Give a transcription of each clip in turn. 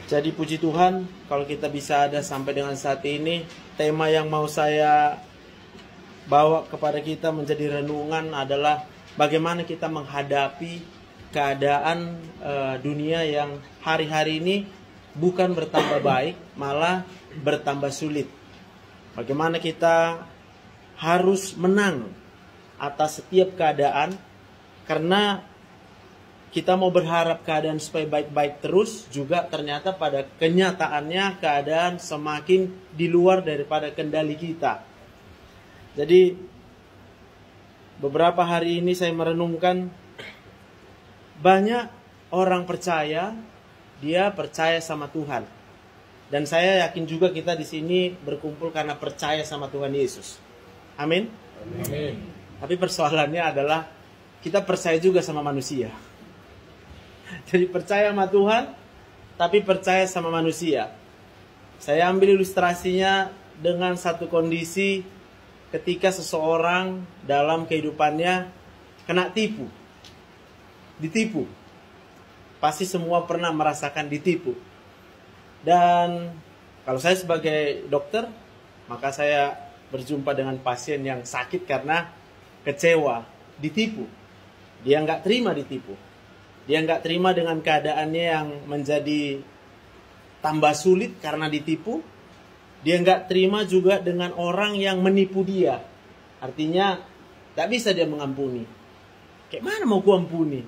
Jadi puji Tuhan kalau kita bisa ada sampai dengan saat ini. Tema yang mau saya bawa kepada kita menjadi renungan adalah bagaimana kita menghadapi keadaan dunia yang hari-hari ini bukan bertambah baik, malah bertambah sulit. Bagaimana kita harus menang atas setiap keadaan, karena kita mau berharap keadaan supaya baik-baik terus, juga ternyata pada kenyataannya keadaan semakin di luar daripada kendali kita. Jadi beberapa hari ini saya merenungkan, banyak orang percaya, dia percaya sama Tuhan. Dan saya yakin juga kita di sini berkumpul karena percaya sama Tuhan Yesus. Amin. Amin. Tapi persoalannya adalah kita percaya juga sama manusia. Jadi percaya sama Tuhan, tapi percaya sama manusia. Saya ambil ilustrasinya dengan satu kondisi ketika seseorang dalam kehidupannya kena tipu. Ditipu. Pasti semua pernah merasakan ditipu. Dan kalau saya sebagai dokter, maka saya berjumpa dengan pasien yang sakit karena kecewa, ditipu. Dia nggak terima ditipu. Dia nggak terima dengan keadaannya yang menjadi tambah sulit karena ditipu. Dia nggak terima juga dengan orang yang menipu dia. Artinya, tak bisa dia mengampuni. Kayak mana mau ku ampuni?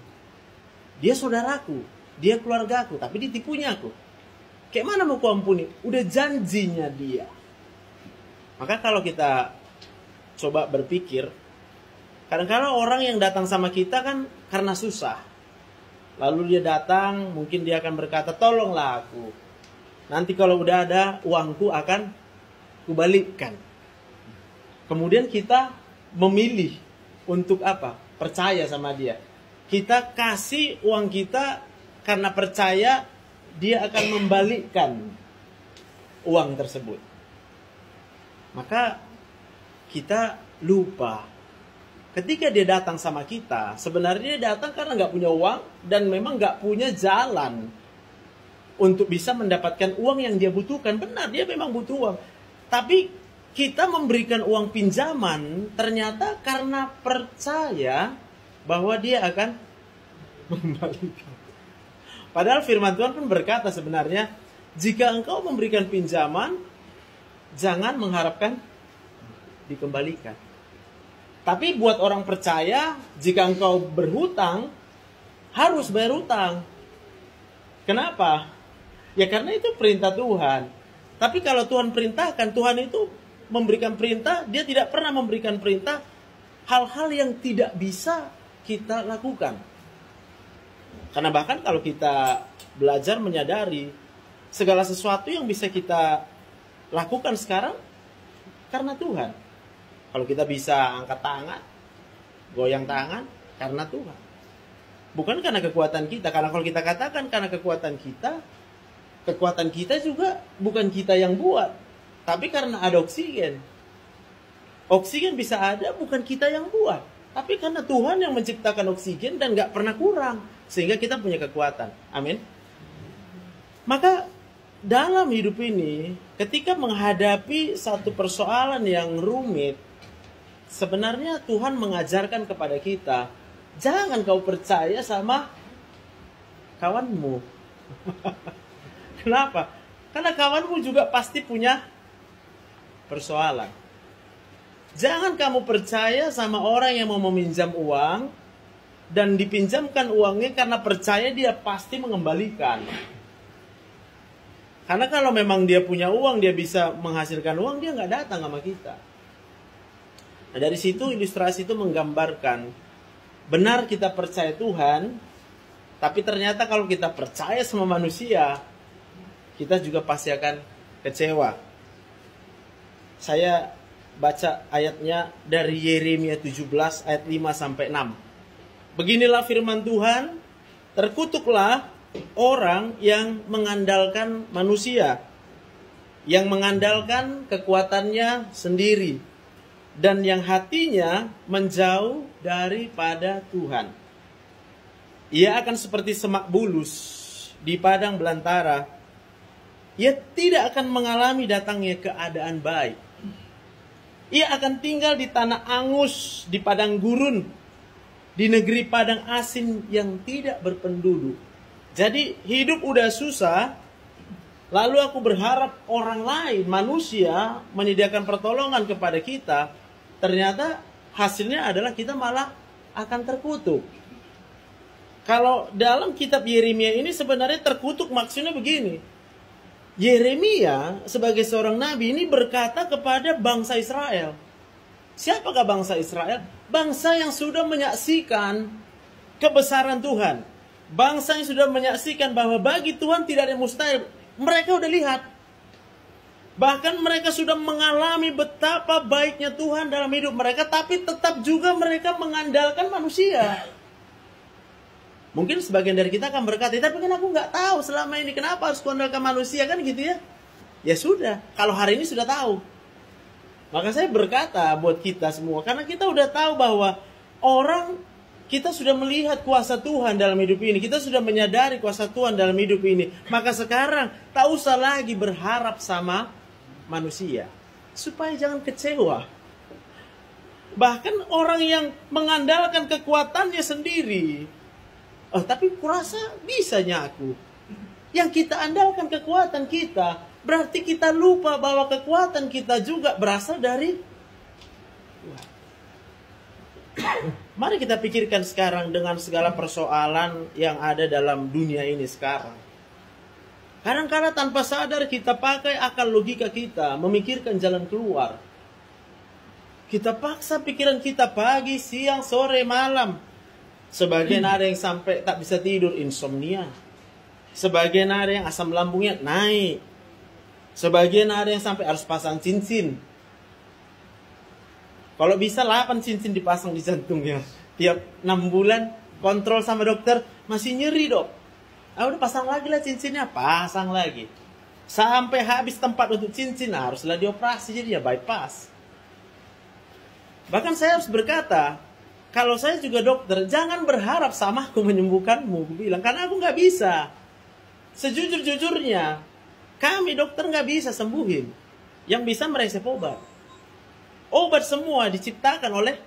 Dia saudaraku, dia keluargaku, tapi ditipunya aku. Kayak mana mau ku ampuni? Udah janjinya dia. Maka kalau kita coba berpikir, kadang-kadang orang yang datang sama kita kan karena susah. Lalu dia datang, mungkin dia akan berkata, tolonglah aku. Nanti kalau udah ada, uangku akan kubalikkan. Kemudian kita memilih untuk apa? Percaya sama dia. Kita kasih uang kita karena percaya dia akan membalikkan uang tersebut. Maka kita lupa. Ketika dia datang sama kita, sebenarnya dia datang karena nggak punya uang dan memang nggak punya jalan untuk bisa mendapatkan uang yang dia butuhkan. Benar, dia memang butuh uang. Tapi kita memberikan uang pinjaman ternyata karena percaya bahwa dia akan membalikan. Padahal firman Tuhan pun berkata sebenarnya, jika engkau memberikan pinjaman, jangan mengharapkan dikembalikan. Tapi buat orang percaya, jika engkau berhutang, harus bayar hutang. Kenapa? Ya karena itu perintah Tuhan. Tapi kalau Tuhan perintahkan, Tuhan itu memberikan perintah, dia tidak pernah memberikan perintah hal-hal yang tidak bisa kita lakukan. Karena bahkan kalau kita belajar menyadari, segala sesuatu yang bisa kita lakukan sekarang, karena Tuhan. Kalau kita bisa angkat tangan, goyang tangan, karena Tuhan. Bukan karena kekuatan kita. Karena kalau kita katakan karena kekuatan kita juga bukan kita yang buat. Tapi karena ada oksigen. Oksigen bisa ada, bukan kita yang buat. Tapi karena Tuhan yang menciptakan oksigen dan gak pernah kurang. Sehingga kita punya kekuatan. Amin. Maka dalam hidup ini, ketika menghadapi satu persoalan yang rumit, sebenarnya Tuhan mengajarkan kepada kita, jangan kau percaya sama kawanmu. Kenapa? Karena kawanmu juga pasti punya persoalan. Jangan kamu percaya sama orang yang mau meminjam uang dan dipinjamkan uangnya karena percaya dia pasti mengembalikan. Karena kalau memang dia punya uang, dia bisa menghasilkan uang, dia nggak datang sama kita. Nah, dari situ ilustrasi itu menggambarkan, benar kita percaya Tuhan, tapi ternyata kalau kita percaya sama manusia, kita juga pasti akan kecewa. Saya baca ayatnya dari Yeremia 17 ayat 5-6. Beginilah firman Tuhan, terkutuklah orang yang mengandalkan manusia, yang mengandalkan kekuatannya sendiri, dan yang hatinya menjauh daripada Tuhan. Ia akan seperti semak bulus di padang belantara, ia tidak akan mengalami datangnya keadaan baik. Ia akan tinggal di tanah angus, di padang gurun, di negeri padang asin yang tidak berpenduduk. Jadi hidup udah susah, lalu aku berharap orang lain, manusia, menyediakan pertolongan kepada kita. Ternyata hasilnya adalah kita malah akan terkutuk. Kalau dalam kitab Yeremia ini sebenarnya terkutuk maksudnya begini. Yeremia sebagai seorang nabi ini berkata kepada bangsa Israel. Siapakah bangsa Israel? Bangsa yang sudah menyaksikan kebesaran Tuhan. Bangsa yang sudah menyaksikan bahwa bagi Tuhan tidak ada yang mustahil. Mereka udah lihat. Bahkan mereka sudah mengalami betapa baiknya Tuhan dalam hidup mereka. Tapi tetap juga mereka mengandalkan manusia. Mungkin sebagian dari kita akan berkata, tapi kan aku nggak tahu selama ini kenapa harus mengandalkan manusia, kan gitu ya. Ya sudah, kalau hari ini sudah tahu. Maka saya berkata buat kita semua, karena kita udah tahu bahwa kita sudah melihat kuasa Tuhan dalam hidup ini. Kita sudah menyadari kuasa Tuhan dalam hidup ini. Maka sekarang tak usah lagi berharap sama manusia. Supaya jangan kecewa. Bahkan orang yang mengandalkan kekuatannya sendiri. Tapi kurasa bisanya aku. Yang kita andalkan kekuatan kita. Berarti kita lupa bahwa kekuatan kita juga berasal dari Tuhan. Mari kita pikirkan sekarang dengan segala persoalan yang ada dalam dunia ini sekarang. Kadang-kadang tanpa sadar kita pakai akal logika kita, memikirkan jalan keluar. Kita paksa pikiran kita pagi, siang, sore, malam. Sebagian ada yang sampai tak bisa tidur, insomnia. Sebagian ada yang asam lambungnya naik. Sebagian ada yang sampai harus pasang cincin. Kalau bisa 8 cincin dipasang di jantungnya. Tiap 6 bulan kontrol sama dokter, masih nyeri dok. Udah pasang lagi lah cincinnya, pasang lagi. Sampai habis tempat untuk cincin, haruslah dioperasi, jadi ya bypass. Bahkan saya harus berkata, kalau saya juga dokter, jangan berharap sama aku menyembuhkanmu. Aku bilang, karena aku nggak bisa. Sejujur-jujurnya, kami dokter nggak bisa sembuhin. Yang bisa meresep obat. Obat semua diciptakan oleh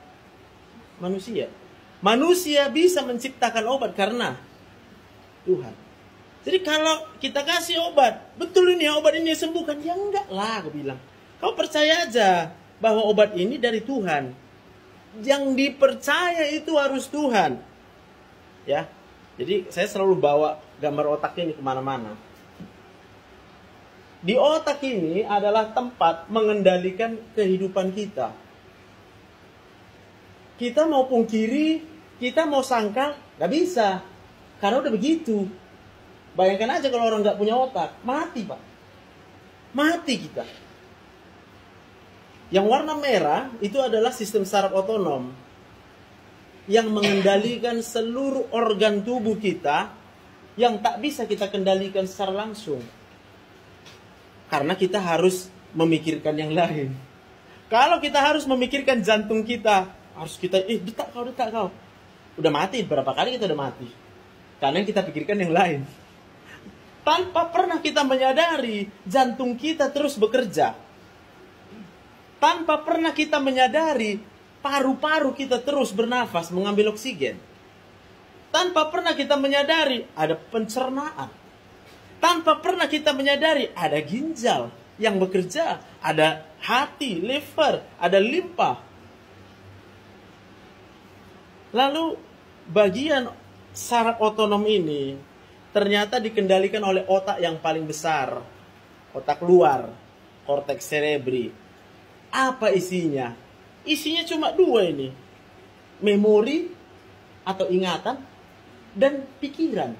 manusia. Manusia bisa menciptakan obat karena Tuhan. Jadi kalau kita kasih obat, betul ini obat ini sembuhkan. Ya enggak lah, aku bilang. Kau percaya aja bahwa obat ini dari Tuhan. Yang dipercaya itu harus Tuhan. Ya. Jadi saya selalu bawa gambar otak ini kemana-mana. Di otak ini adalah tempat mengendalikan kehidupan kita. Kita mau pungkiri, kita mau sangkal, gak bisa. Karena udah begitu. Bayangkan aja kalau orang gak punya otak, mati pak. Mati kita. Yang warna merah itu adalah sistem saraf otonom yang mengendalikan seluruh organ tubuh kita yang tak bisa kita kendalikan secara langsung. Karena kita harus memikirkan yang lain. Kalau kita harus memikirkan jantung kita, harus kita, detak kau. Udah mati, berapa kali kita udah mati. Karena yang kita pikirkan yang lain. Tanpa pernah kita menyadari, jantung kita terus bekerja. Tanpa pernah kita menyadari, paru-paru kita terus bernafas, mengambil oksigen. Tanpa pernah kita menyadari, ada pencernaan. Tanpa pernah kita menyadari, ada ginjal yang bekerja. Ada hati, liver, ada limpa. Lalu, bagian saraf otonom ini ternyata dikendalikan oleh otak yang paling besar. Otak luar, korteks cerebri. Apa isinya? Isinya cuma 2 ini. Memori atau ingatan dan pikiran.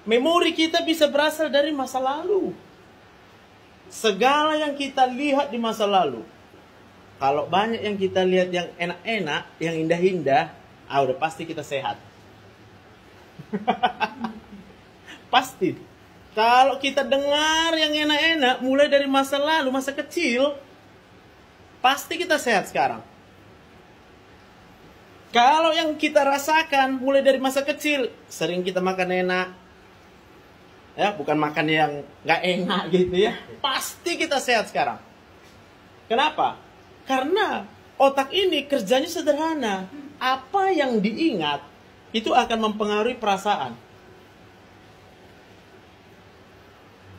Memori kita bisa berasal dari masa lalu. Segala yang kita lihat di masa lalu. Kalau banyak yang kita lihat yang enak-enak, yang indah-indah, udah pasti kita sehat. Pasti. Kalau kita dengar yang enak-enak, mulai dari masa lalu, masa kecil, pasti kita sehat sekarang. Kalau yang kita rasakan mulai dari masa kecil, sering kita makan enak, Ya, bukan makan yang nggak enak gitu ya. Pasti kita sehat sekarang. Kenapa? Karena otak ini kerjanya sederhana. Apa yang diingat itu akan mempengaruhi perasaan.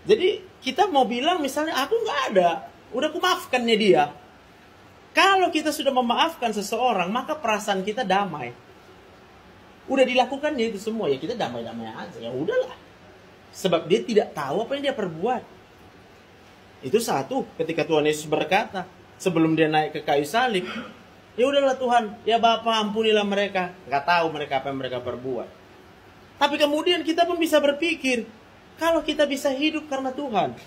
Jadi kita mau bilang misalnya aku nggak ada, udah aku maafkannya dia. Kalau kita sudah memaafkan seseorang, maka perasaan kita damai. Udah dilakukannya itu semua, ya kita damai-damai aja. Ya udahlah. Sebab dia tidak tahu apa yang dia perbuat. Itu satu, ketika Tuhan Yesus berkata, sebelum dia naik ke kayu salib, ya udahlah Tuhan, ya Bapa ampunilah mereka. Nggak tahu mereka apa yang mereka perbuat. Tapi kemudian kita pun bisa berpikir, kalau kita bisa hidup karena Tuhan.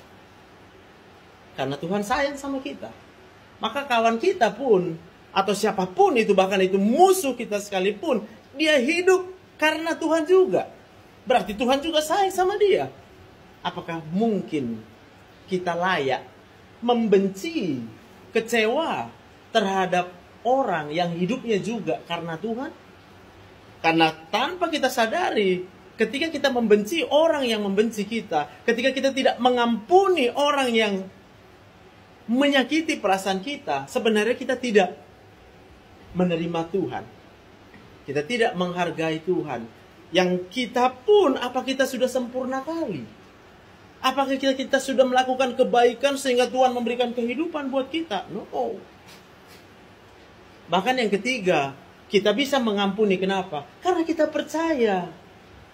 Karena Tuhan sayang sama kita. Maka kawan kita pun, atau siapapun itu, bahkan itu musuh kita sekalipun, dia hidup karena Tuhan juga. Berarti Tuhan juga sayang sama dia. Apakah mungkin kita layak membenci, kecewa terhadap orang yang hidupnya juga karena Tuhan? Karena tanpa kita sadari, ketika kita membenci orang yang membenci kita, ketika kita tidak mengampuni orang yang menyakiti perasaan kita, sebenarnya kita tidak menerima Tuhan. Kita tidak menghargai Tuhan. Yang kita pun, apa kita sudah sempurna kali? Apakah kita sudah melakukan kebaikan sehingga Tuhan memberikan kehidupan buat kita? No. Bahkan yang ketiga, kita bisa mengampuni. Kenapa? Karena kita percaya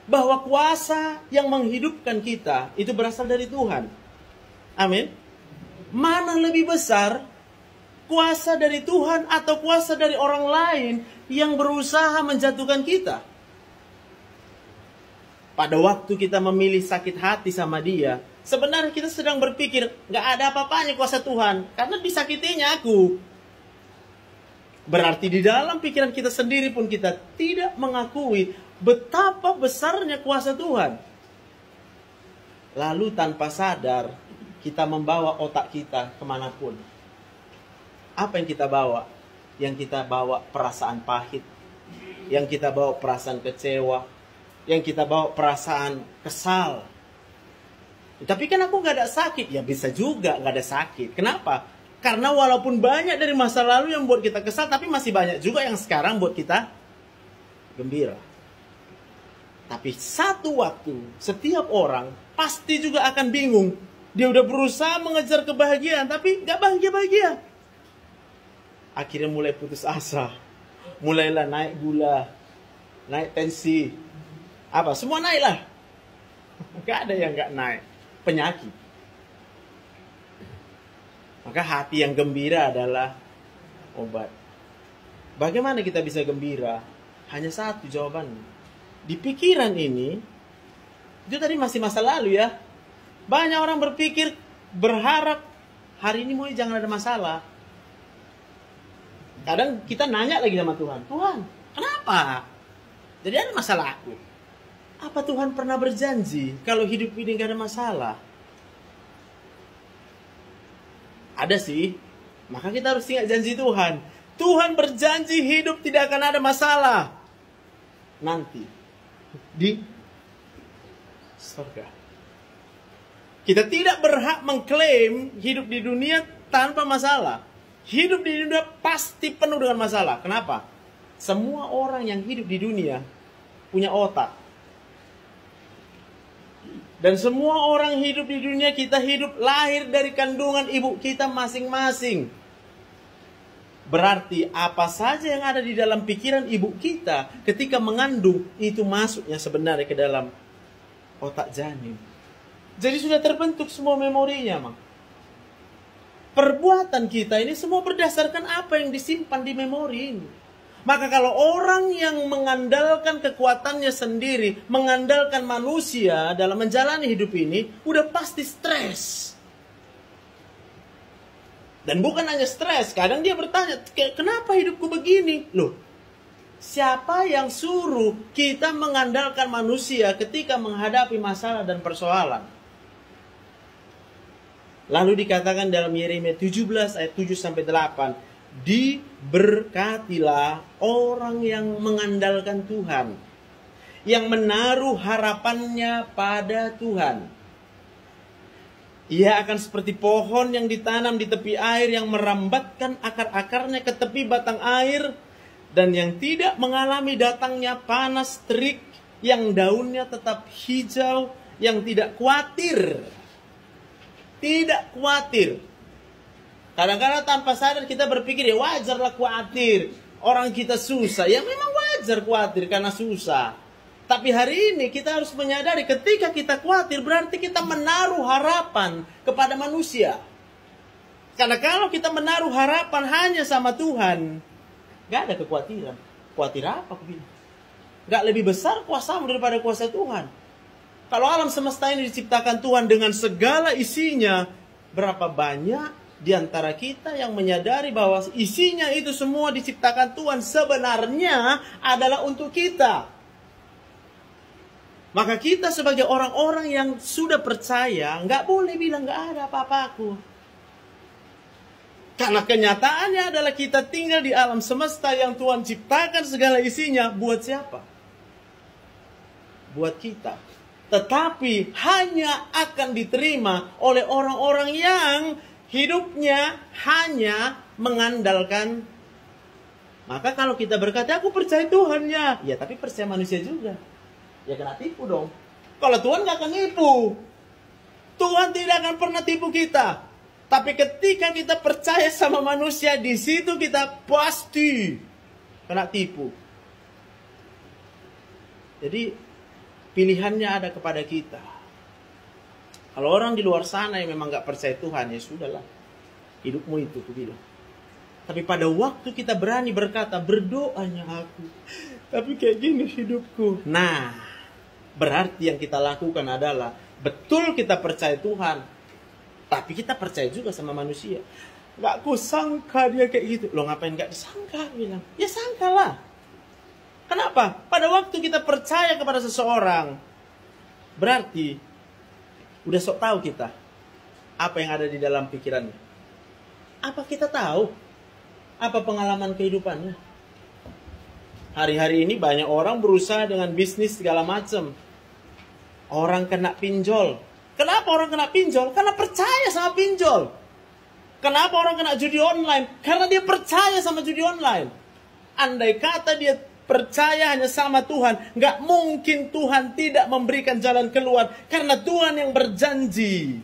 bahwa kuasa yang menghidupkan kita itu berasal dari Tuhan. Amin. Mana lebih besar, kuasa dari Tuhan atau kuasa dari orang lain yang berusaha menjatuhkan kita? Pada waktu kita memilih sakit hati sama dia, sebenarnya kita sedang berpikir, gak ada apa-apanya kuasa Tuhan, karena disakitinya aku. Berarti di dalam pikiran kita sendiri pun kita tidak mengakui betapa besarnya kuasa Tuhan. Lalu tanpa sadar, kita membawa otak kita kemanapun. Apa yang kita bawa? Yang kita bawa perasaan pahit. Yang kita bawa perasaan kecewa. Yang kita bawa perasaan kesal. Tapi kan aku gak ada sakit. Ya bisa juga gak ada sakit. Kenapa? Karena walaupun banyak dari masa lalu yang buat kita kesal, tapi masih banyak juga yang sekarang buat kita gembira. Tapi satu waktu, setiap orang pasti juga akan bingung. Dia udah berusaha mengejar kebahagiaan, tapi gak bahagia-bahagia. Akhirnya mulai putus asa. Mulailah naik gula, naik tensi. Apa? Semua naik lah. Gak ada yang gak naik. Penyakit. Maka hati yang gembira adalah obat. Bagaimana kita bisa gembira? Hanya satu jawabannya. Di pikiran ini, itu tadi masih masa lalu ya. Banyak orang berpikir, berharap, hari ini mau jangan ada masalah. Kadang kita nanya lagi sama Tuhan, Tuhan, kenapa? Jadi ada masalah aku. Apa Tuhan pernah berjanji kalau hidup ini gak ada masalah? Ada sih. Maka kita harus ingat janji Tuhan. Tuhan berjanji hidup tidak akan ada masalah. Nanti. Di surga. Kita tidak berhak mengklaim hidup di dunia tanpa masalah. Hidup di dunia pasti penuh dengan masalah. Kenapa? Semua orang yang hidup di dunia punya otak. Dan semua orang hidup di dunia, kita hidup lahir dari kandungan ibu kita masing-masing. Berarti apa saja yang ada di dalam pikiran ibu kita ketika mengandung, itu masuknya sebenarnya ke dalam otak janin. Jadi sudah terbentuk semua memorinya, Mang. Perbuatan kita ini semua berdasarkan apa yang disimpan di memori ini. Maka kalau orang yang mengandalkan kekuatannya sendiri, mengandalkan manusia dalam menjalani hidup ini, udah pasti stres. Dan bukan hanya stres, kadang dia bertanya, kenapa hidupku begini? Loh, siapa yang suruh kita mengandalkan manusia ketika menghadapi masalah dan persoalan? Lalu dikatakan dalam Yeremia 17 ayat 7-8, diberkatilah orang yang mengandalkan Tuhan, yang menaruh harapannya pada Tuhan. Ia akan seperti pohon yang ditanam di tepi air, yang merambatkan akar-akarnya ke tepi batang air, dan yang tidak mengalami datangnya panas terik, yang daunnya tetap hijau, yang tidak khawatir. Tidak khawatir. Kadang-kadang tanpa sadar kita berpikir, ya wajarlah khawatir. Orang kita susah, ya memang wajar khawatir karena susah. Tapi hari ini kita harus menyadari ketika kita khawatir berarti kita menaruh harapan kepada manusia. Karena kalau kita menaruh harapan hanya sama Tuhan, gak ada kekhawatiran. Khawatir apa aku bilang? Gak lebih besar kuasamu daripada kuasa Tuhan. Kalau alam semesta ini diciptakan Tuhan dengan segala isinya, berapa banyak di antara kita yang menyadari bahwa isinya itu semua diciptakan Tuhan sebenarnya adalah untuk kita. Maka kita sebagai orang-orang yang sudah percaya, nggak boleh bilang nggak ada apa-apaku. Karena kenyataannya adalah kita tinggal di alam semesta yang Tuhan ciptakan segala isinya. Buat siapa? Buat kita. Tetapi hanya akan diterima oleh orang-orang yang hidupnya hanya mengandalkan. Maka kalau kita berkata, aku percaya Tuhannya. Ya tapi percaya manusia juga. Ya kena tipu dong. Kalau Tuhan gak akan nipu. Tuhan tidak akan pernah tipu kita. Tapi ketika kita percaya sama manusia, di situ kita pasti kena tipu. Jadi pilihannya ada kepada kita. Kalau orang di luar sana yang memang gak percaya Tuhan, ya sudahlah. Hidupmu itu, aku bilang. Tapi pada waktu kita berani berkata, berdoanya aku, tapi kayak gini hidupku. Nah, berarti yang kita lakukan adalah betul kita percaya Tuhan, tapi kita percaya juga sama manusia. Gak kusangka dia kayak gitu. Loh ngapain gak disangka? Bilang, ya sangkalah. Kenapa? Pada waktu kita percaya kepada seseorang, berarti udah sok tahu kita apa yang ada di dalam pikirannya. Apa kita tahu? Apa pengalaman kehidupannya? Hari-hari ini banyak orang berusaha dengan bisnis segala macam. Orang kena pinjol. Kenapa orang kena pinjol? Karena percaya sama pinjol. Kenapa orang kena judi online? Karena dia percaya sama judi online. Andai kata dia percaya hanya sama Tuhan, nggak mungkin Tuhan tidak memberikan jalan keluar. Karena Tuhan yang berjanji.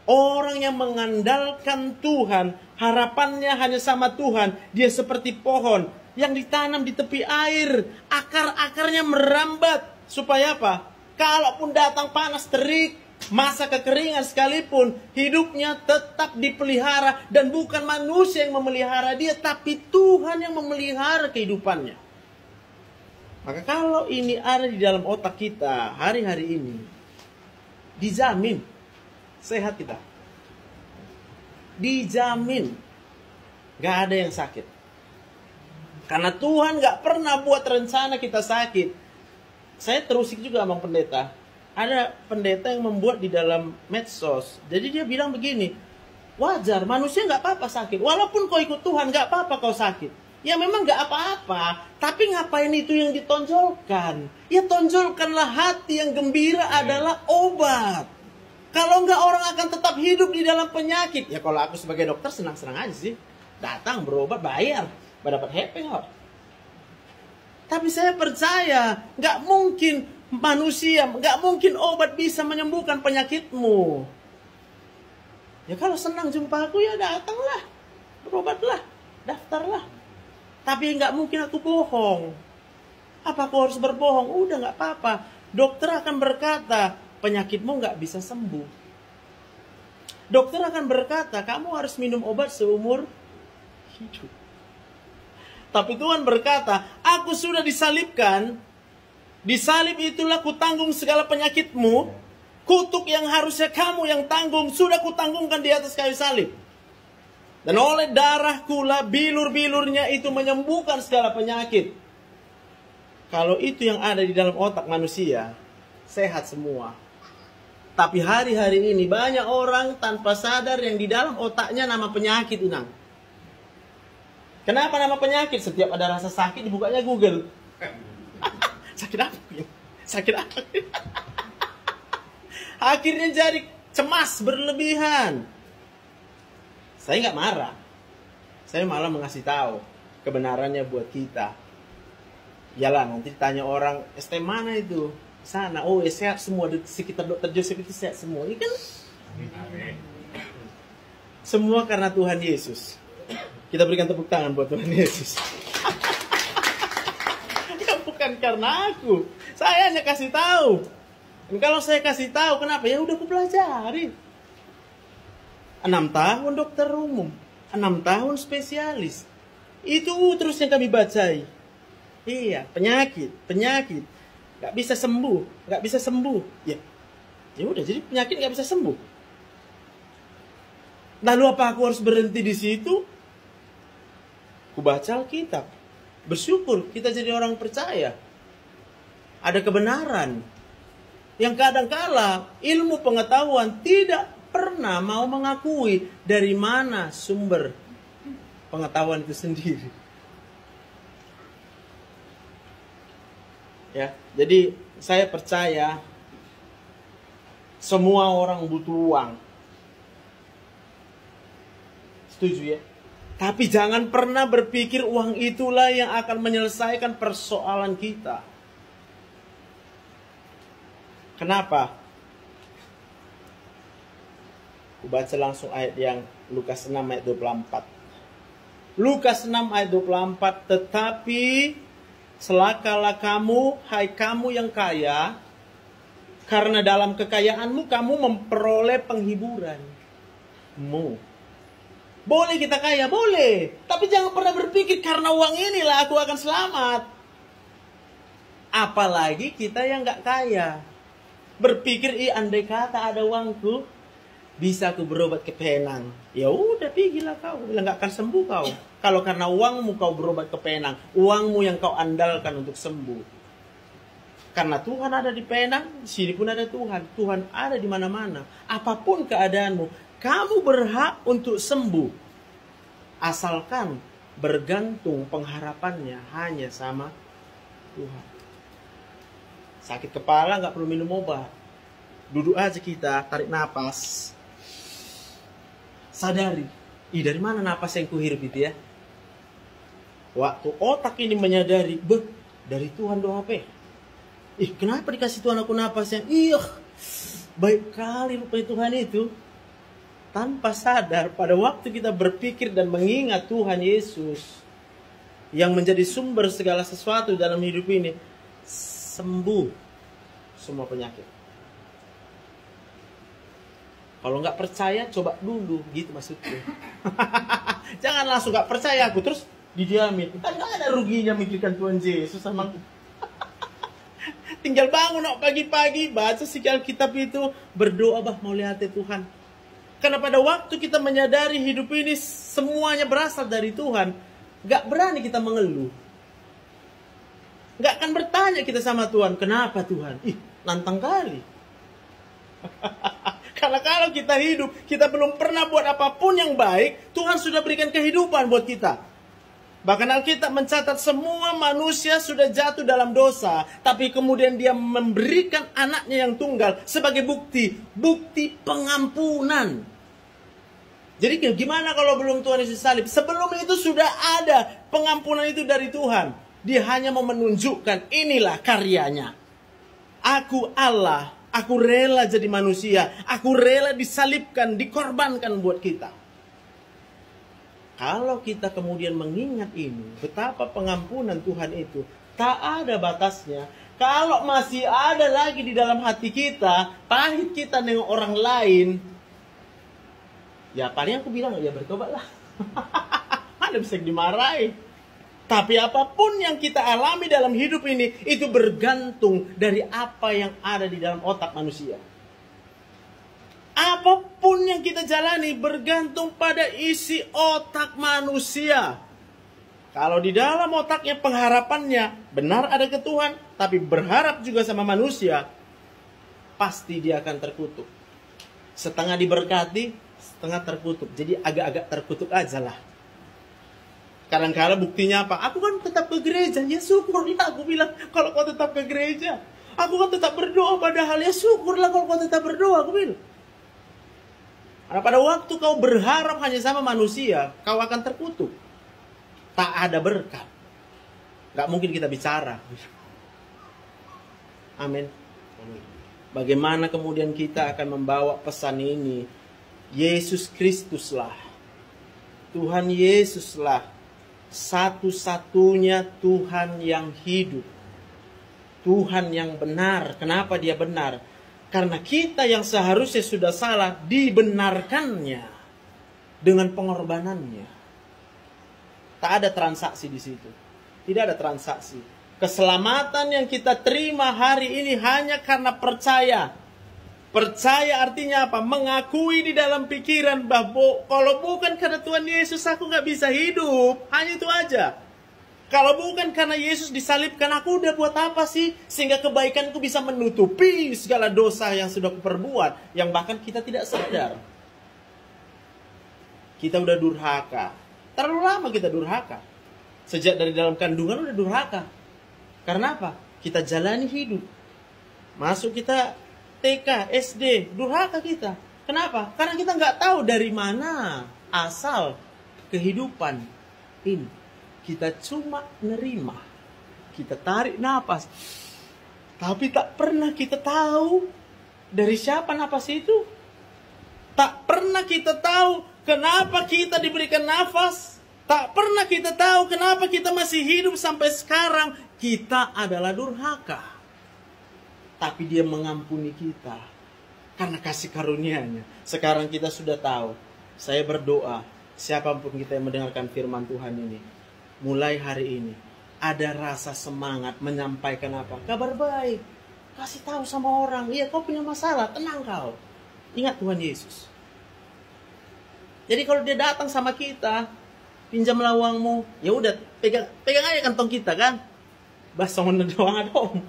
Orang yang mengandalkan Tuhan, harapannya hanya sama Tuhan. Dia seperti pohon yang ditanam di tepi air. Akar-akarnya merambat. Supaya apa? Kalaupun datang panas terik, masa kekeringan sekalipun, hidupnya tetap dipelihara. Dan bukan manusia yang memelihara dia, tapi Tuhan yang memelihara kehidupannya. Maka kalau ini ada di dalam otak kita hari-hari ini, dijamin sehat kita. Dijamin. Gak ada yang sakit. Karena Tuhan gak pernah buat rencana kita sakit. Saya terusik juga sama pendeta. Ada pendeta yang membuat di dalam medsos. Jadi dia bilang begini, wajar manusia gak apa-apa sakit. Walaupun kau ikut Tuhan gak apa-apa kau sakit. Ya memang gak apa-apa. Tapi ngapain itu yang ditonjolkan? Ya tonjolkanlah hati yang gembira adalah obat. Kalau enggak orang akan tetap hidup di dalam penyakit. Ya kalau aku sebagai dokter senang-senang aja sih. Datang berobat bayar. Dapat happy kok. Tapi saya percaya. Enggak mungkin manusia. Enggak mungkin obat bisa menyembuhkan penyakitmu. Ya kalau senang jumpa aku ya datanglah. Berobatlah. Daftarlah. Tapi enggak mungkin aku bohong. Apa aku harus berbohong? Udah enggak apa-apa. Dokter akan berkata, penyakitmu nggak bisa sembuh. Dokter akan berkata, kamu harus minum obat seumur hidup. Tapi Tuhan berkata, aku sudah disalibkan. Di salib itulah kutanggung segala penyakitmu. Kutuk yang harusnya kamu yang tanggung, sudah kutanggungkan di atas kayu salib. Dan oleh darahku lah bilur-bilurnya itu menyembuhkan segala penyakit. Kalau itu yang ada di dalam otak manusia, sehat semua. Tapi hari-hari ini banyak orang tanpa sadar yang di dalam otaknya nama penyakit, Unang. Kenapa nama penyakit? Setiap ada rasa sakit dibukanya Google. Sakit apa? Sakit apa? Akhirnya jadi cemas berlebihan. Saya nggak marah. Saya malah mengasih tahu kebenarannya buat kita. Yalah, nanti tanya orang, ST mana itu? Sana. Oh, sehat semua di sekitar Dokter Joseph itu sehat semua. Ini kan semua karena Tuhan Yesus. Kita berikan tepuk tangan buat Tuhan Yesus. Ya bukan karena aku. Saya hanya kasih tahu. Dan kalau saya kasih tahu, kenapa? Ya udah aku pelajari. 6 tahun dokter umum, 6 tahun spesialis. Itu terus yang kami bacai. Iya, penyakit. Gak bisa sembuh. Ya udah, jadi penyakit gak bisa sembuh. Lalu apa aku harus berhenti di situ? Ku baca Alkitab. Bersyukur kita jadi orang percaya. Ada kebenaran. Yang kadang-kala ilmu pengetahuan tidak pernah mau mengakui dari mana sumber pengetahuan itu sendiri. Ya, jadi saya percaya semua orang butuh uang. Setuju ya? Tapi jangan pernah berpikir uang itulah yang akan menyelesaikan persoalan kita. Kenapa? Aku baca langsung ayat yang Lukas 6 ayat 24. Lukas 6 ayat 24. Tetapi celakalah kamu, hai kamu yang kaya, karena dalam kekayaanmu kamu memperoleh penghiburanmu. Boleh kita kaya, boleh. Tapi jangan pernah berpikir karena uang inilah aku akan selamat. Apalagi kita yang gak kaya. Berpikir, andai kata ada uangku, bisa aku berobat ke Penang. Ya udah, pergilah kau. Bilang gak akan sembuh kau. Kalau karena uangmu kau berobat ke Penang, uangmu yang kau andalkan untuk sembuh. Karena Tuhan ada di Penang, di sini pun ada Tuhan. Tuhan ada di mana-mana. Apapun keadaanmu, kamu berhak untuk sembuh. Asalkan bergantung pengharapannya hanya sama Tuhan. Sakit kepala nggak perlu minum obat. Duduk aja kita, tarik napas. Sadari, dari mana napas yang kuhirup itu ya? Waktu otak ini menyadari, dari Tuhan doa apa? Kenapa dikasih Tuhan aku napas yang baik kali rupanya Tuhan itu. Tanpa sadar, pada waktu kita berpikir dan mengingat Tuhan Yesus yang menjadi sumber segala sesuatu dalam hidup ini, sembuh semua penyakit. Kalau nggak percaya, coba dulu, gitu maksudnya. Jangan langsung nggak percaya aku terus didiamin. Kan nggak ada ruginya mikirkan Tuhan Yesus sama. Tinggal bangun pagi-pagi, baca sikil Alkitab itu, berdoa mau lihat Tuhan. Karena pada waktu kita menyadari hidup ini semuanya berasal dari Tuhan, gak berani kita mengeluh. Gak akan bertanya kita sama Tuhan, kenapa Tuhan? Nantang kali. Karena kalau kita hidup, kita belum pernah buat apapun yang baik, Tuhan sudah berikan kehidupan buat kita. Bahkan Alkitab mencatat semua manusia sudah jatuh dalam dosa, tapi kemudian Dia memberikan anaknya yang tunggal sebagai bukti pengampunan. Jadi gimana kalau belum Tuhan Yesus salib? Sebelum itu sudah ada pengampunan itu dari Tuhan. Dia hanya mau menunjukkan inilah karyanya. Aku Allah, aku rela jadi manusia, aku rela disalibkan, dikorbankan buat kita. Kalau kita kemudian mengingat ini, betapa pengampunan Tuhan itu tak ada batasnya. Kalau masih ada lagi di dalam hati kita, pahit kita dengan orang lain, ya paling aku bilang, ya bertobatlah. Mana bisa dimarahi. Tapi apapun yang kita alami dalam hidup ini, itu bergantung dari apa yang ada di dalam otak manusia. Apapun yang kita jalani bergantung pada isi otak manusia. Kalau di dalam otaknya pengharapannya benar ada ke Tuhan, tapi berharap juga sama manusia, pasti dia akan terkutuk. Setengah diberkati, setengah terkutuk. Jadi agak-agak terkutuk aja lah. Kadang-kadang buktinya apa? Aku kan tetap ke gereja. Ya syukurlah, aku bilang, kalau kau tetap ke gereja. Aku kan tetap berdoa, padahal ya syukurlah kalau kau tetap berdoa, aku bilang. Karena pada waktu kau berharap hanya sama manusia, kau akan terkutuk. Tak ada berkat. Gak mungkin kita bicara. Amin. Bagaimana kemudian kita akan membawa pesan ini? Yesus Kristuslah, Tuhan Yesuslah satu-satunya Tuhan yang hidup, Tuhan yang benar. Kenapa dia benar? Karena kita yang seharusnya sudah salah dibenarkannya dengan pengorbanannya. Tak ada transaksi di situ. Tidak ada transaksi. Keselamatan yang kita terima hari ini hanya karena percaya. Percaya artinya apa? Mengakui di dalam pikiran bahwa kalau bukan karena Tuhan Yesus aku gak bisa hidup. Hanya itu aja. Kalau bukan karena Yesus disalibkan, aku udah buat apa sih? Sehingga kebaikanku bisa menutupi segala dosa yang sudah kuperbuat. Yang bahkan kita tidak sadar. Kita udah durhaka. Terlalu lama kita durhaka. Sejak dari dalam kandungan udah durhaka. Karena apa? Kita jalani hidup. Masuk kita TK, SD, durhaka kita. Kenapa? Karena kita nggak tahu dari mana asal kehidupan ini. Kita cuma nerima. Kita tarik napas. Tapi tak pernah kita tahu dari siapa napas itu. Tak pernah kita tahu kenapa kita diberikan nafas. Tak pernah kita tahu kenapa kita masih hidup sampai sekarang. Kita adalah durhaka. Tapi dia mengampuni kita. Karena kasih karunia-Nya. Sekarang kita sudah tahu. Saya berdoa. Siapapun kita yang mendengarkan firman Tuhan ini. Mulai hari ini. Ada rasa semangat menyampaikan apa? Kabar baik. Kasih tahu sama orang. Iya kau punya masalah. Tenang kau. Ingat Tuhan Yesus. Jadi kalau dia datang sama kita. Pinjamlah uangmu. Ya udah. Pegang aja kantong kita kan. Basongan doang dong.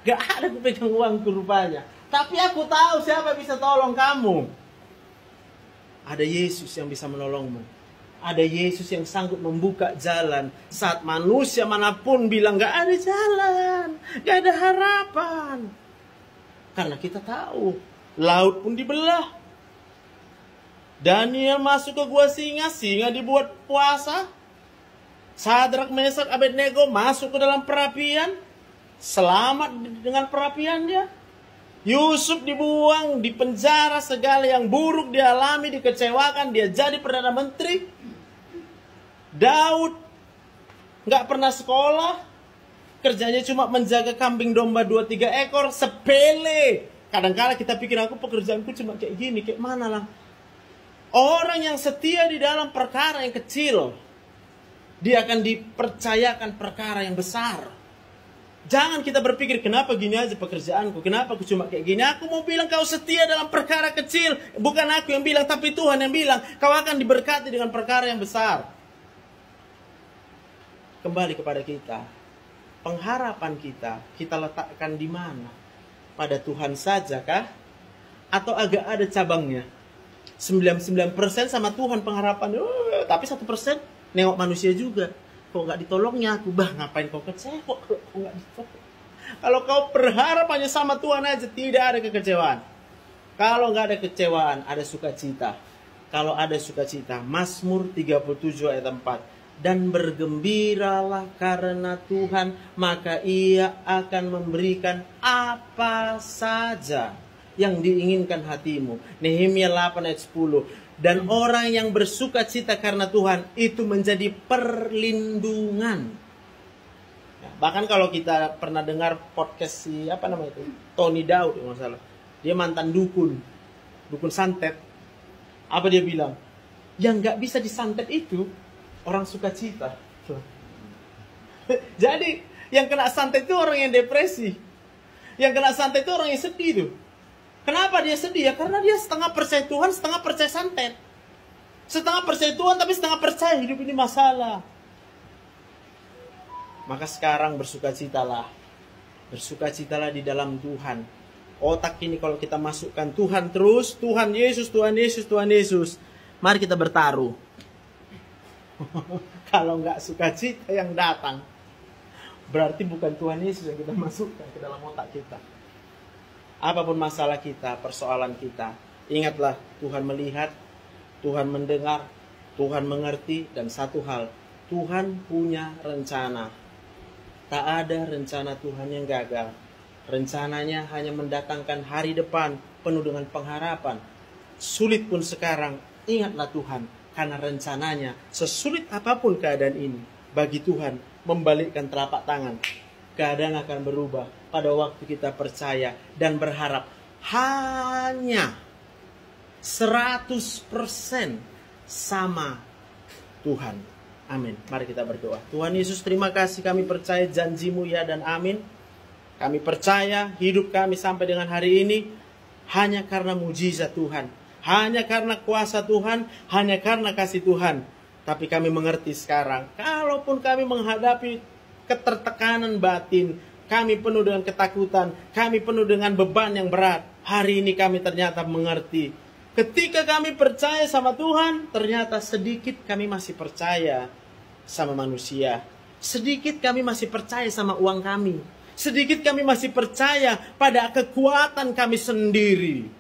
Gak ada aku pegang uangku rupanya. Tapi aku tahu siapa bisa tolong kamu. Ada Yesus yang bisa menolongmu. Ada Yesus yang sanggup membuka jalan. Saat manusia manapun bilang gak ada jalan. Gak ada harapan. Karena kita tahu. Laut pun dibelah. Daniel masuk ke gua singa. Singa dibuat puasa. Sadrak, Mesak, Abednego masuk ke dalam perapian. Selamat dengan perapiannya. Yusuf dibuang, di penjara, segala yang buruk dialami, dikecewakan, dia jadi Perdana Menteri. Daud gak pernah sekolah. Kerjanya cuma menjaga kambing domba 2-3 ekor. Sepele. Kadang-kadang kita pikir aku pekerjaanku cuma kayak gini. Kayak mana lah. Orang yang setia di dalam perkara yang kecil. Dia akan dipercayakan perkara yang besar. Jangan kita berpikir, kenapa gini aja pekerjaanku? Kenapa aku cuma kayak gini? Aku mau bilang kau setia dalam perkara kecil. Bukan aku yang bilang, tapi Tuhan yang bilang. Kau akan diberkati dengan perkara yang besar. Kembali kepada kita. Pengharapan kita letakkan di mana? Pada Tuhan saja kah? Atau agak ada cabangnya? 99% sama Tuhan pengharapan. Tapi 1% nengok manusia juga. Kok nggak ditolongnya aku, ngapain kau kecewa kalau kau nggak ditolong? Kalau kau berharap hanya sama Tuhan aja, tidak ada kekecewaan. Kalau nggak ada kecewaan, ada sukacita. Kalau ada sukacita, Mazmur 37 ayat 4. Dan bergembiralah karena Tuhan, maka Ia akan memberikan apa saja yang diinginkan hatimu. Nehemia 8 ayat 10. Dan orang yang bersuka cita karena Tuhan itu menjadi perlindungan. Ya, bahkan kalau kita pernah dengar podcast si Tony Daud, nggak salah. Dia mantan dukun santet. Apa dia bilang? Yang nggak bisa disantet itu orang suka cita. Jadi yang kena santet itu orang yang depresi. Yang kena santet itu orang yang sedih tuh. Kenapa dia sedih? Ya karena dia setengah percaya Tuhan, setengah percaya santet. Setengah percaya Tuhan, tapi setengah percaya hidup ini masalah. Maka sekarang bersukacitalah. Bersukacitalah di dalam Tuhan. Otak ini kalau kita masukkan Tuhan terus, Tuhan Yesus, Tuhan Yesus, Tuhan Yesus. Mari kita bertaruh. Kalau nggak sukacita yang datang, berarti bukan Tuhan Yesus yang kita masukkan ke dalam otak kita. Apapun masalah kita, persoalan kita, ingatlah Tuhan melihat, Tuhan mendengar, Tuhan mengerti, dan satu hal, Tuhan punya rencana. Tak ada rencana Tuhan yang gagal. Rencananya hanya mendatangkan hari depan penuh dengan pengharapan. Sulit pun sekarang, ingatlah Tuhan, karena rencananya sesulit apapun keadaan ini, bagi Tuhan membalikkan telapak tangan, keadaan akan berubah pada waktu kita percaya dan berharap hanya 100% sama Tuhan. Amin. Mari kita berdoa. Tuhan Yesus, terima kasih, kami percaya janji-Mu ya dan amin. Kami percaya hidup kami sampai dengan hari ini hanya karena mujizat Tuhan, hanya karena kuasa Tuhan, hanya karena kasih Tuhan. Tapi kami mengerti sekarang, kalaupun kami menghadapi ketertekanan batin, kami penuh dengan ketakutan, kami penuh dengan beban yang berat, hari ini kami ternyata mengerti. Ketika kami percaya sama Tuhan, ternyata sedikit kami masih percaya sama manusia. Sedikit kami masih percaya sama uang kami. Sedikit kami masih percaya pada kekuatan kami sendiri.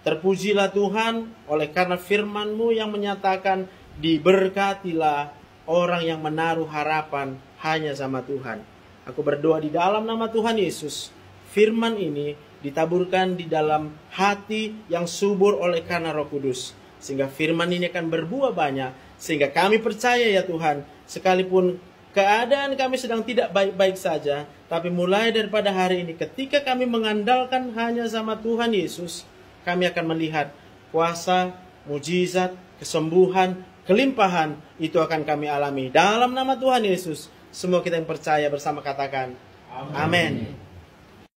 Terpujilah Tuhan, oleh karena firman-Mu yang menyatakan, diberkatilah orang yang menaruh harapan hanya sama Tuhan. Aku berdoa di dalam nama Tuhan Yesus, firman ini ditaburkan di dalam hati yang subur oleh karena Roh Kudus, sehingga firman ini akan berbuah banyak, sehingga kami percaya ya Tuhan, sekalipun keadaan kami sedang tidak baik-baik saja, tapi mulai daripada hari ini, ketika kami mengandalkan hanya sama Tuhan Yesus, kami akan melihat kuasa, mujizat, kesembuhan, kelimpahan, itu akan kami alami. Dalam nama Tuhan Yesus, semua kita yang percaya bersama katakan, amin.